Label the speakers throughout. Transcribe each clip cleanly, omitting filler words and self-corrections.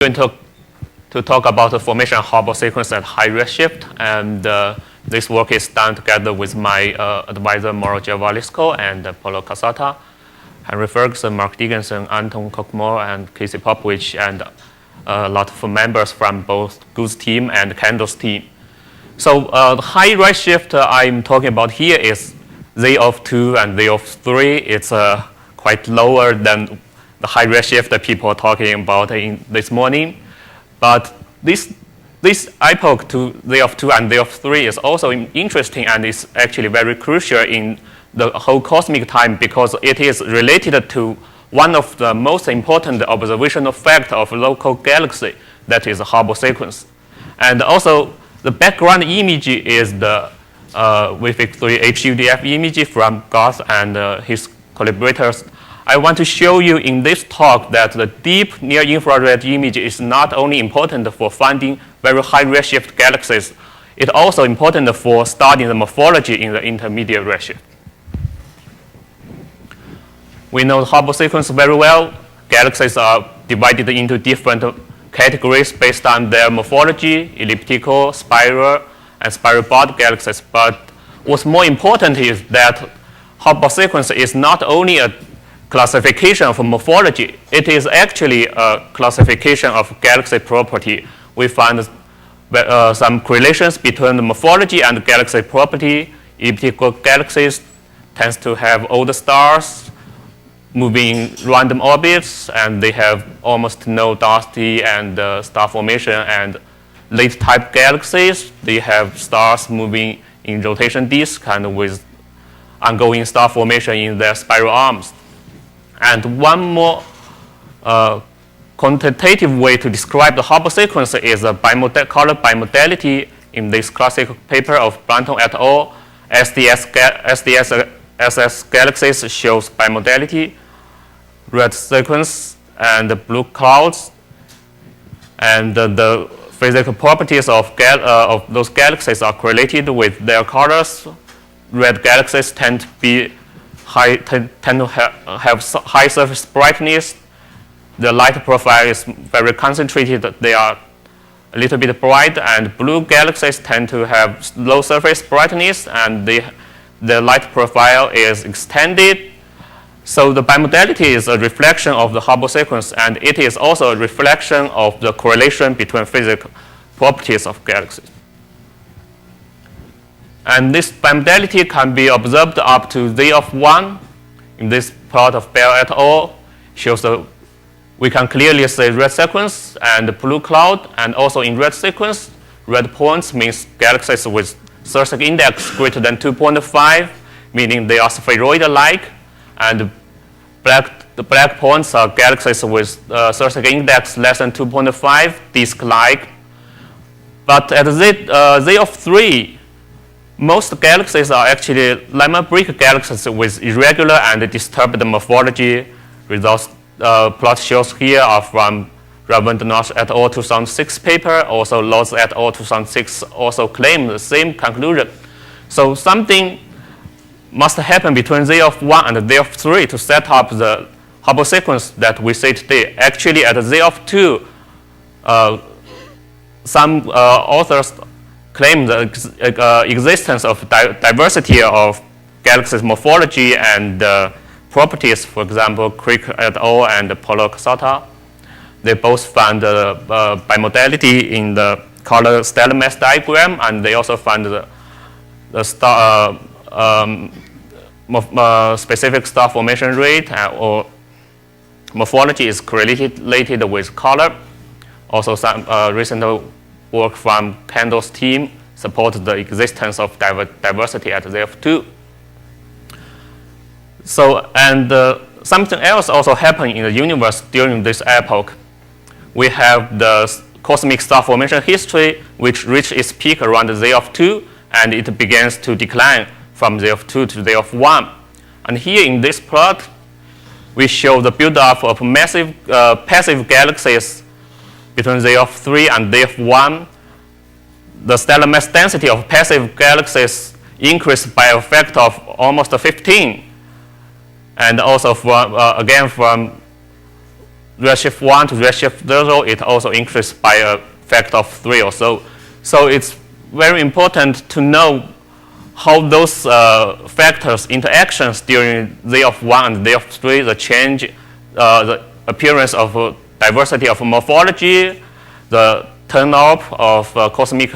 Speaker 1: going to talk about the formation of Hubble sequence at high redshift, and this work is done together with my advisor Mauro Giavalisco and Paulo Casata, Henry Ferguson, Mark Dickinson, Anton Kokmore, and Casey Popovich, and a lot of members from both Goose team and Kendall's team. So the high redshift I'm talking about here is Z of 2 and Z of 3. It's quite lower than the high redshift that people are talking about in this morning. But this epoch to Z of 2 and Z of 3 is also interesting and is actually very crucial in the whole cosmic time because it is related to one of the most important observational facts of local galaxy, that is the Hubble sequence. And also the background image is the WFIC3 HUDF image from Garth and his collaborators. I want to show you in this talk that the deep near-infrared image is not only important for finding very high redshift galaxies, it's also important for studying the morphology in the intermediate redshift. We know the Hubble sequence very well. Galaxies are divided into different categories based on their morphology: elliptical, spiral, and spiral-barred galaxies. But what's more important is that Hubble sequence is not only a classification of morphology, it is actually a classification of galaxy property. We find some correlations between the morphology and galaxy property. Elliptical galaxies tend to have older stars moving in random orbits, and they have almost no dusty and star formation. And late type galaxies, they have stars moving in rotation disk and with ongoing star formation in their spiral arms. And one more quantitative way to describe the Hubble sequence is a color bimodality. In this classic paper of Blanton et al., SDSS galaxies shows bimodality, red sequence and blue clouds, and the physical properties of those galaxies are correlated with their colors. Red galaxies tend to have high surface brightness. The light profile is very concentrated. They are a little bit bright, and blue galaxies tend to have low surface brightness, and the light profile is extended. So the bimodality is a reflection of the Hubble sequence, and it is also a reflection of the correlation between physical properties of galaxies. And this bimodality can be observed up to Z of 1. In this plot of Bell et al. Shows we can clearly see red sequence and blue cloud, and also in red sequence, red points means galaxies with Cersei index greater than 2.5, meaning they are spheroid-like, and the black points are galaxies with Cersei index less than 2.5, disk-like. But at Z of 3, most galaxies are actually lemma break galaxies with irregular and disturbed morphology. Results plot shows here are from Ravindranathan et al. 2006 paper. Also, Lotz et al. 2006 also claim the same conclusion. So something must happen between Z of 1 and Z of 3 to set up the Hubble sequence that we see today. Actually, at Z of 2, some authors claim the existence of diversity of galaxies morphology and properties. For example, Crick et al. And Paulo Casata, they both found bimodality in the color stellar mass diagram, and they also found the star specific star formation rate or morphology is correlated with color. Also, some recent work from Kendall's team supports the existence of diversity at Z of 2. So, and something else also happened in the universe during this epoch. We have the cosmic star formation history, which reached its peak around Z of 2, and it begins to decline from Z of 2 to Z of 1. And here in this plot, we show the buildup of massive passive galaxies between Z of 3 and Z of 1. The stellar mass density of passive galaxies increased by a factor of almost 15. And also, again, from redshift 1 to redshift 0, it also increased by a factor of 3 or so. So it's very important to know how those factors, interactions during Z of 1 and Z of 3, the change, the appearance of diversity of morphology, the turn-up of cosmic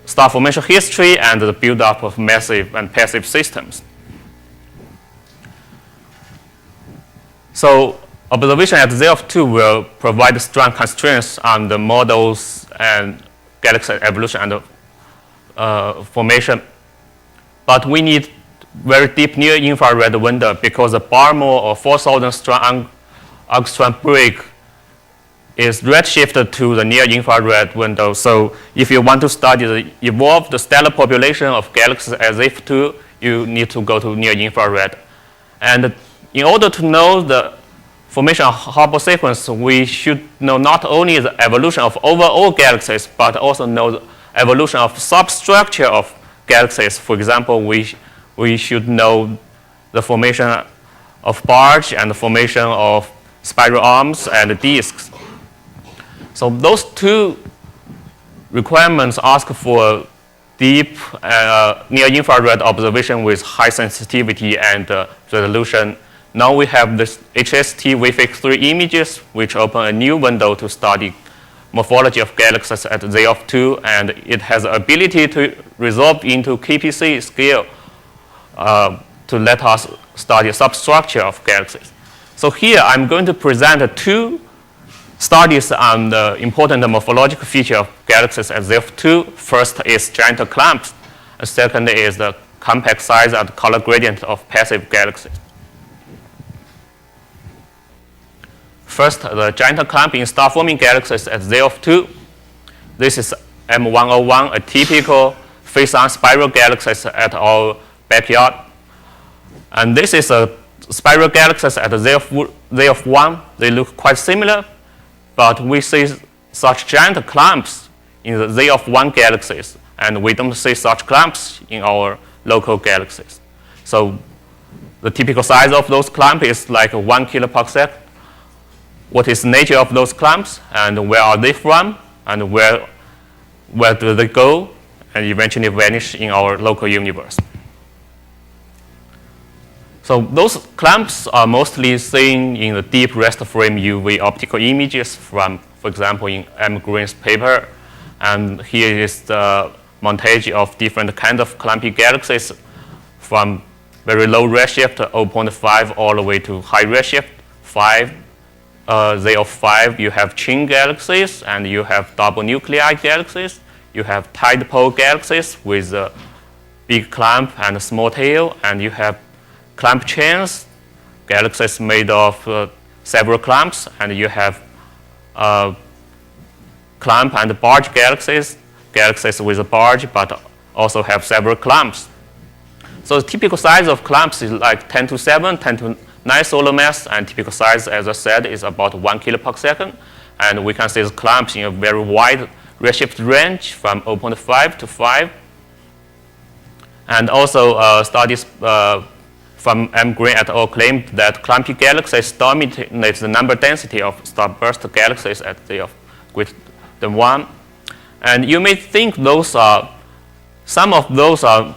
Speaker 1: star formation history, and the build-up of massive and passive systems. So observation at Z of 2 will provide strong constraints on the models and galaxy evolution and formation. But we need very deep near-infrared window because the Balmer or 4,000 strong angstrom break is redshifted to the near-infrared window. So if you want to study the evolved stellar population of galaxies at Z of 2, you need to go to near-infrared. And in order to know the formation of Hubble sequence, we should know not only the evolution of overall galaxies, but also know the evolution of substructure of galaxies. For example, we should know the formation of barge and the formation of spiral arms and disks. So those two requirements ask for deep near-infrared observation with high sensitivity and resolution. Now we have this HST WFX3 images, which open a new window to study morphology of galaxies at Z of 2, and it has the ability to resolve into KPC scale to let us study substructure of galaxies. So here I'm going to present two studies on the important morphological feature of galaxies at Z of 2. First is giant clumps, and second is the compact size and color gradient of passive galaxies. First, the giant clump in star-forming galaxies at Z of 2. This is M101, a typical face-on spiral galaxy at our backyard. And this is a spiral galaxies at Z of 1. They look quite similar, but we see such giant clumps in the Z of 1 galaxies, and we don't see such clumps in our local galaxies. So the typical size of those clumps is like 1 kPa. What is the nature of those clumps, and where are they from, and where do they go, and eventually vanish in our local universe? So those clumps are mostly seen in the deep rest frame UV optical images from, for example, in M. Green's paper. And here is the montage of different kinds of clumpy galaxies from very low redshift, 0.5, all the way to high redshift, 5. Z of 5, you have chain galaxies, and you have double nuclei galaxies. You have tide pole galaxies with a big clump and a small tail, and you have clump chains, galaxies made of several clumps, and you have clump and barge galaxies, galaxies with a barge, but also have several clumps. So the typical size of clumps is like 10 to 7, 10 to 9 solar mass, and typical size, as I said, is about 1 kPa. And we can see the clumps in a very wide redshift range from 0.5 to 5. And also studies from M. Green et al. Claimed that clumpy galaxies dominate the number density of starburst galaxies at Z of greater than 1. And you may think those are, some of those are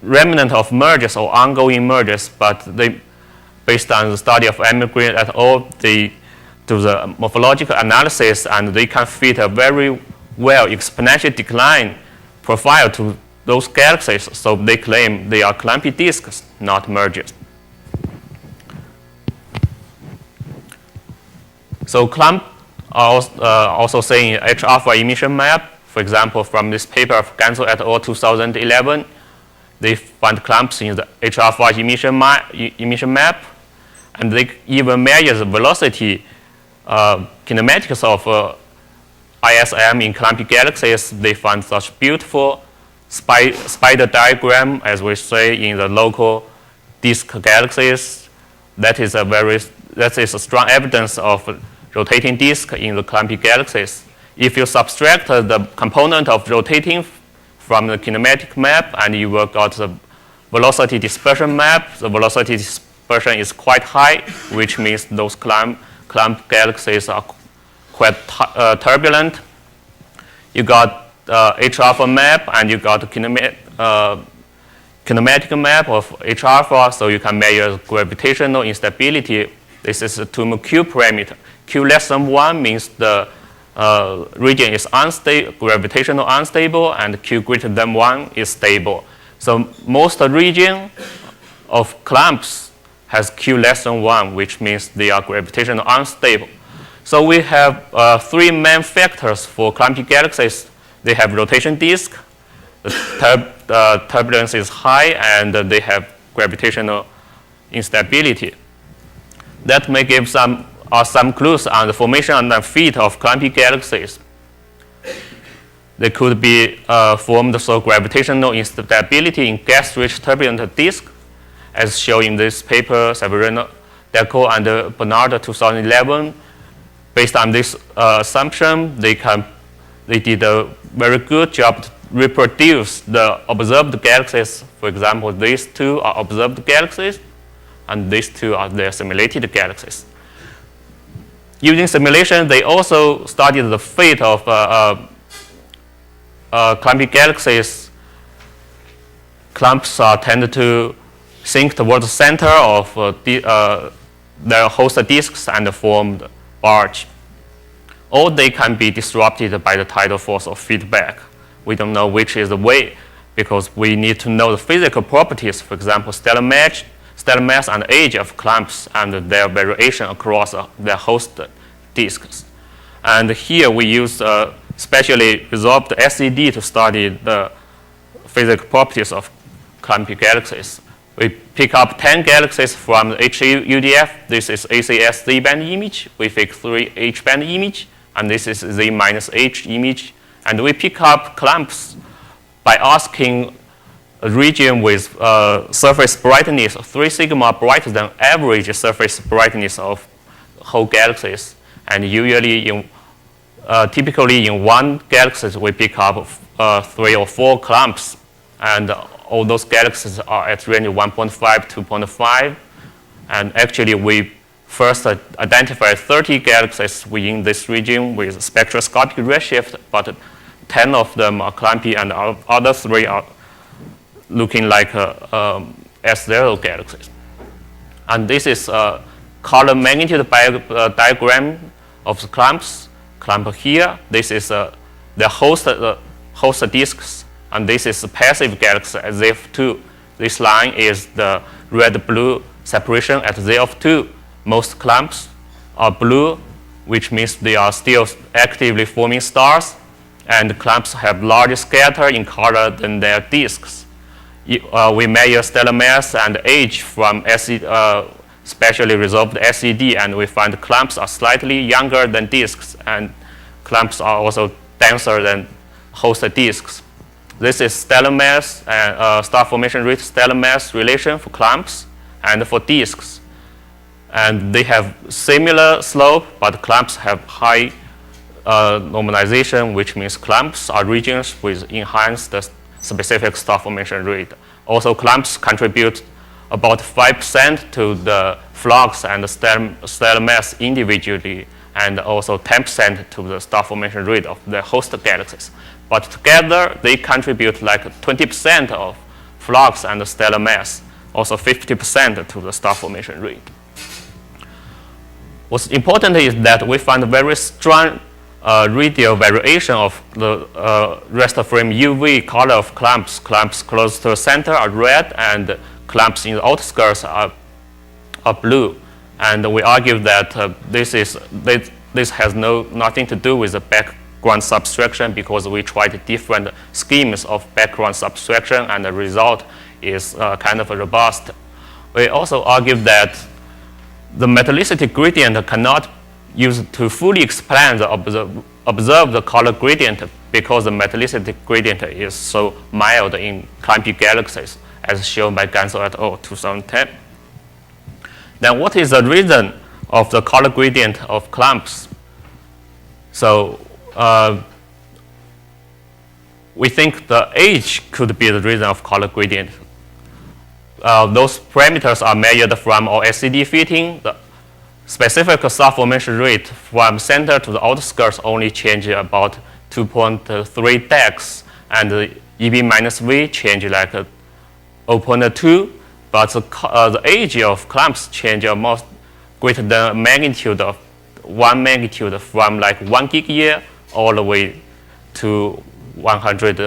Speaker 1: remnant of mergers or ongoing mergers, but they, based on the study of M. Green et al., they do the morphological analysis, and they can fit a very well exponential decline profile to those galaxies, so they claim they are clumpy disks, not mergers. So clump are also saying H alpha emission map. For example, from this paper of Ganzo et al. 2011, they found clumps in the H alpha emission map, and they even measure the velocity kinematics of ISM in clumpy galaxies. They found such beautiful spider diagram, as we say, in the local disk galaxies. That is a strong evidence of rotating disk in the clumpy galaxies. If you subtract the component of rotating from the kinematic map, and you work out the velocity dispersion map, the velocity dispersion is quite high, which means those clump clump galaxies are quite turbulent. You got H alpha map, and you got kinematic map of H alpha, so you can measure gravitational instability. This is a Tum Q parameter. Q less than 1 means the region is gravitational unstable, and Q greater than 1 is stable. So most region of clumps has Q less than 1, which means they are gravitational unstable. So we have 3 main factors for clumpy galaxies. They have rotation disk, the turbulence is high, and they have gravitational instability. That may give some clues on the formation and the fate of clumpy galaxies. They could be formed through gravitational instability in gas-rich turbulent disk, as shown in this paper, Severino, Deco, and Bernard 2011. Based on this assumption, they did a very good job to reproduce the observed galaxies. For example, these 2 are observed galaxies, and these 2 are their simulated galaxies. Using simulation, they also studied the fate of clumpy galaxies. Clumps tend to sink towards the center of their host disks and form the bulge. Or they can be disrupted by the tidal force of feedback. We don't know which is the way, because we need to know the physical properties, for example, stellar mass and age of clumps and their variation across their host disks. And here we use specially resolved SED to study the physical properties of clumpy galaxies. We pick up 10 galaxies from the HUDF. This is ACS Z-band image. We pick 3 H-band image, and this is Z-H image. And we pick up clumps by asking a region with surface brightness 3 sigma brighter than average surface brightness of whole galaxies. And usually, typically in one galaxy, we pick up 3 or 4 clumps. And all those galaxies are at range 1.5, 2.5. And actually, we first identified 30 galaxies within this region with spectroscopic redshift, but 10 of them are clumpy, and other 3 are looking like S0 galaxies. And this is a color magnitude diagram of the clumps. Clump here, this is the host disks, and this is the passive galaxy at Z of 2. This line is the red-blue separation at Z of 2. Most clumps are blue, which means they are still actively forming stars, and clumps have larger scatter in color than their disks. We measure stellar mass and age from specially resolved SED, and we find clumps are slightly younger than disks, and clumps are also denser than host disks. This is stellar mass and star formation rate stellar mass relation for clumps and for disks. And they have similar slope, but clumps have high normalization, which means clumps are regions with enhanced specific star formation rate. Also, clumps contribute about 5% to the flux and the stellar mass individually, and also 10% to the star formation rate of the host galaxies. But together, they contribute like 20% of flux and the stellar mass, also 50% to the star formation rate. What's important is that we find a very strong radial variation of the raster frame UV color of clumps. Clumps close to the center are red, and clumps in the outskirts are blue. And we argue that this has nothing to do with the background subtraction, because we tried different schemes of background subtraction, and the result is kind of robust. We also argue that the metallicity gradient cannot use to fully explain the observed color gradient, because the metallicity gradient is so mild in clumpy galaxies, as shown by Ganso et al. 2010. Then what is the reason of the color gradient of clumps? So we think the age could be the reason of color gradient. Those parameters are measured from our SED fitting. specific star formation rate from center to the outskirts only change about 2.3 dex, and the EB minus V change like 0.2, but the age of clumps change almost greater than magnitude of 1 magnitude from like 1 gig year all the way to 100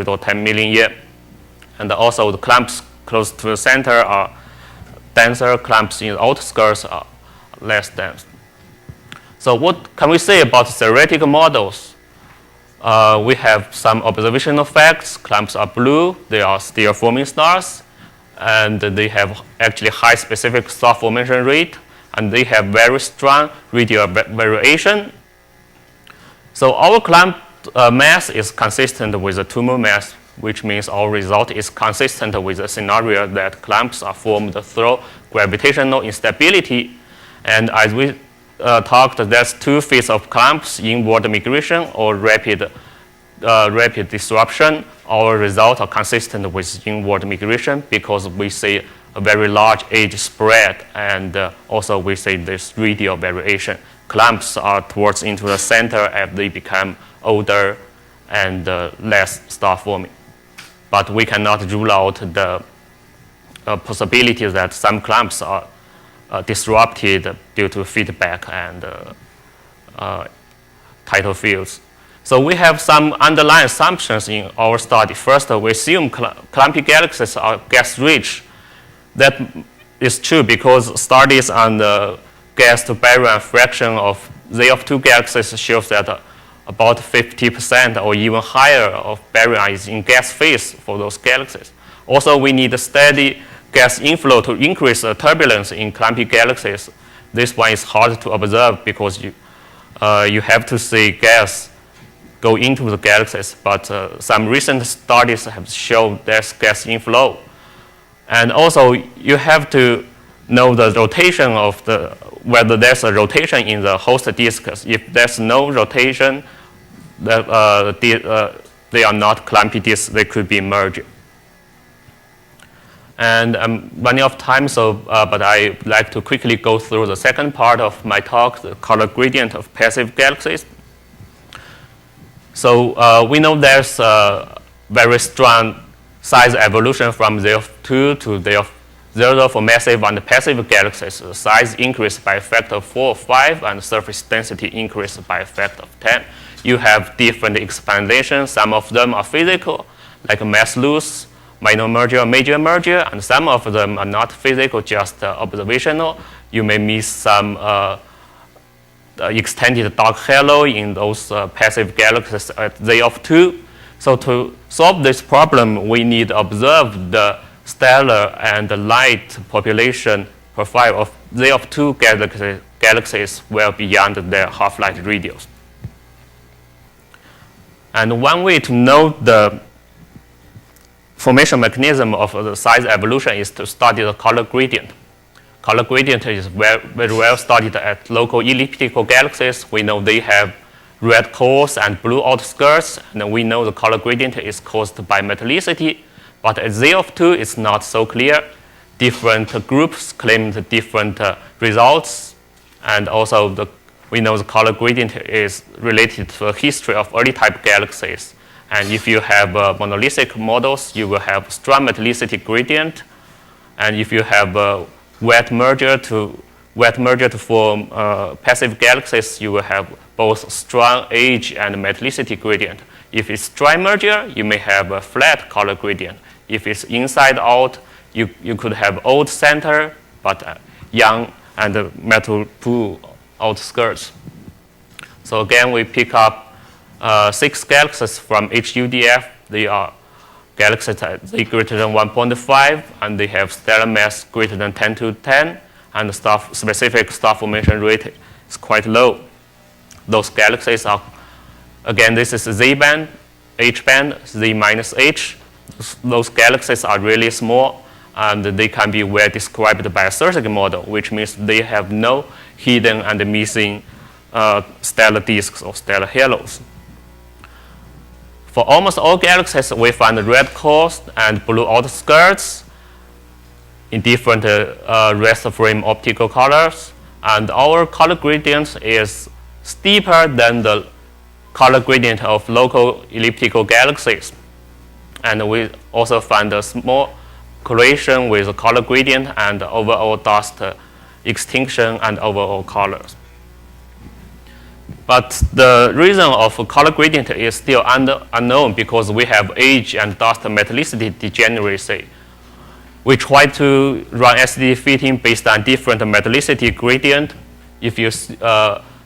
Speaker 1: or 10 million year. And also the clumps close to the center are denser, clumps in the outskirts are less dense. So what can we say about theoretical models? We have some observational facts. Clumps are blue. They are still forming stars. And they have actually high specific star formation rate. And they have very strong radial variation. So our clump mass is consistent with the tumor mass, which means our result is consistent with the scenario that clumps are formed through gravitational instability. And as we talked, there's two phases of clumps: inward migration or rapid disruption. Our results are consistent with inward migration because we see a very large age spread, and also we see this radial variation. Clumps are towards into the center as they become older and less star forming. But we cannot rule out the possibility that some clumps are disrupted due to feedback and tidal fields. So we have some underlying assumptions in our study. First, we assume clumpy galaxies are gas-rich. That is true because studies on the gas-to-baryon fraction of Z2 galaxies shows that about 50% or even higher of baryon is in gas phase for those galaxies. Also, we need a steady gas inflow to increase the turbulence in clumpy galaxies. This one is hard to observe because you have to see gas go into the galaxies, but some recent studies have shown there's gas inflow. And also, you have to know the rotation of whether there's a rotation in the host disks. If there's no rotation, they are not clumpy disks, they could be merged. And I'm running out of time, but I'd like to quickly go through the second part of my talk, the color gradient of passive galaxies. So we know there's a very strong size evolution from Z2 to Z0 for massive and passive galaxies. The size increased by a factor of 4 or 5, and surface density increased by a factor of 10. You have different expansions. Some of them are physical, like mass loss, minor merger, major merger, and some of them are not physical, just observational. You may miss some extended dark halo in those passive galaxies at Z2. So to solve this problem, we need to observe the stellar and the light population profile of Z2 galaxies well beyond their half-life radius. And one way to know the formation mechanism of the size evolution is to study the color gradient. Color gradient is very well studied at local elliptical galaxies. We know they have red cores and blue outskirts, and we know the color gradient is caused by metallicity. But at Z2, it's not so clear. Different groups claimed different results, and also we know the color gradient is related to the history of early type galaxies. And if you have monolithic models, you will have strong metallicity gradient. And if you have wet merger to form passive galaxies, you will have both strong age and metallicity gradient. If it's dry merger, you may have a flat color gradient. If it's inside out, you could have old center, but young and metal pool outskirts. So again, we pick up 6 galaxies from HUDF. They are galaxies at Z greater than 1.5, and they have stellar mass greater than 10 to 10, and the specific star formation rate is quite low. Those galaxies are, again, this is Z band, H band, Z minus H. Those galaxies are really small, and they can be well described by a surrogate model, which means they have no hidden and missing stellar disks or stellar halos. For almost all galaxies, we find red cores and blue outskirts. in different rest frame optical colors. And our color gradient is steeper than the color gradient of local elliptical galaxies. And we also find a small correlation with the color gradient and overall dust extinction and overall colors. But the reason of color gradient is still unknown because we have age and dust metallicity degeneracy. We try to run SDD fitting based on different metallicity gradient. If you,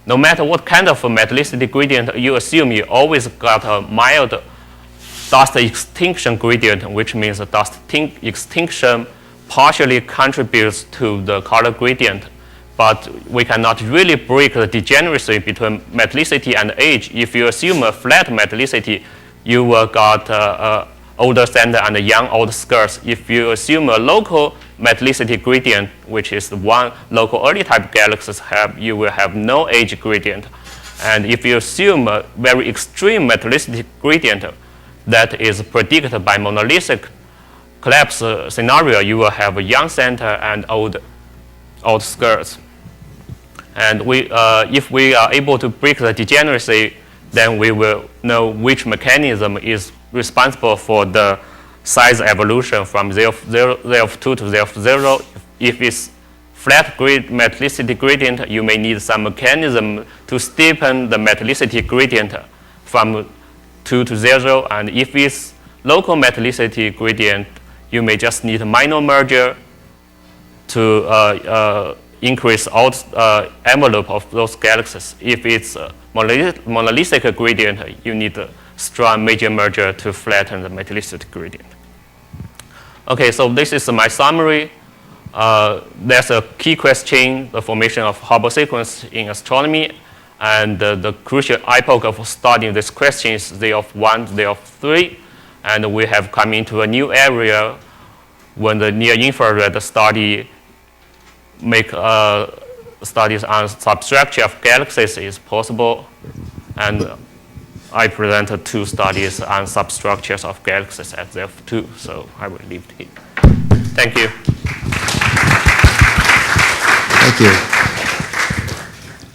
Speaker 1: no matter what kind of metallicity gradient you assume, you always got a mild dust extinction gradient, which means the dust extinction partially contributes to the color gradient. But we cannot really break the degeneracy between metallicity and age. If you assume a flat metallicity, you will got older center and young outskirts. If you assume a local metallicity gradient, which is one local early type galaxies have, you will have no age gradient. And if you assume a very extreme metallicity gradient that is predicted by monolithic collapse scenario, you will have a young center and old outskirts. And if we are able to break the degeneracy, then we will know which mechanism is responsible for the size evolution from Z of 2 to Z of 0. If it's flat metallicity gradient, you may need some mechanism to steepen the metallicity gradient from 2 to 0. And if it's local metallicity gradient, you may just need a minor merger to increase out envelope of those galaxies. If it's a monolithic gradient, you need a strong major merger to flatten the metallicity gradient. Okay, so this is my summary. There's a key question, the formation of Hubble sequence in astronomy, and the crucial epoch of studying this question is Z of 1, Z of 3, and we have come into a new area when the near-infrared study make studies on substructure of galaxies is possible, and I presented 2 studies on substructures of galaxies at ZF2, so I will leave it here. Thank you.
Speaker 2: Thank you.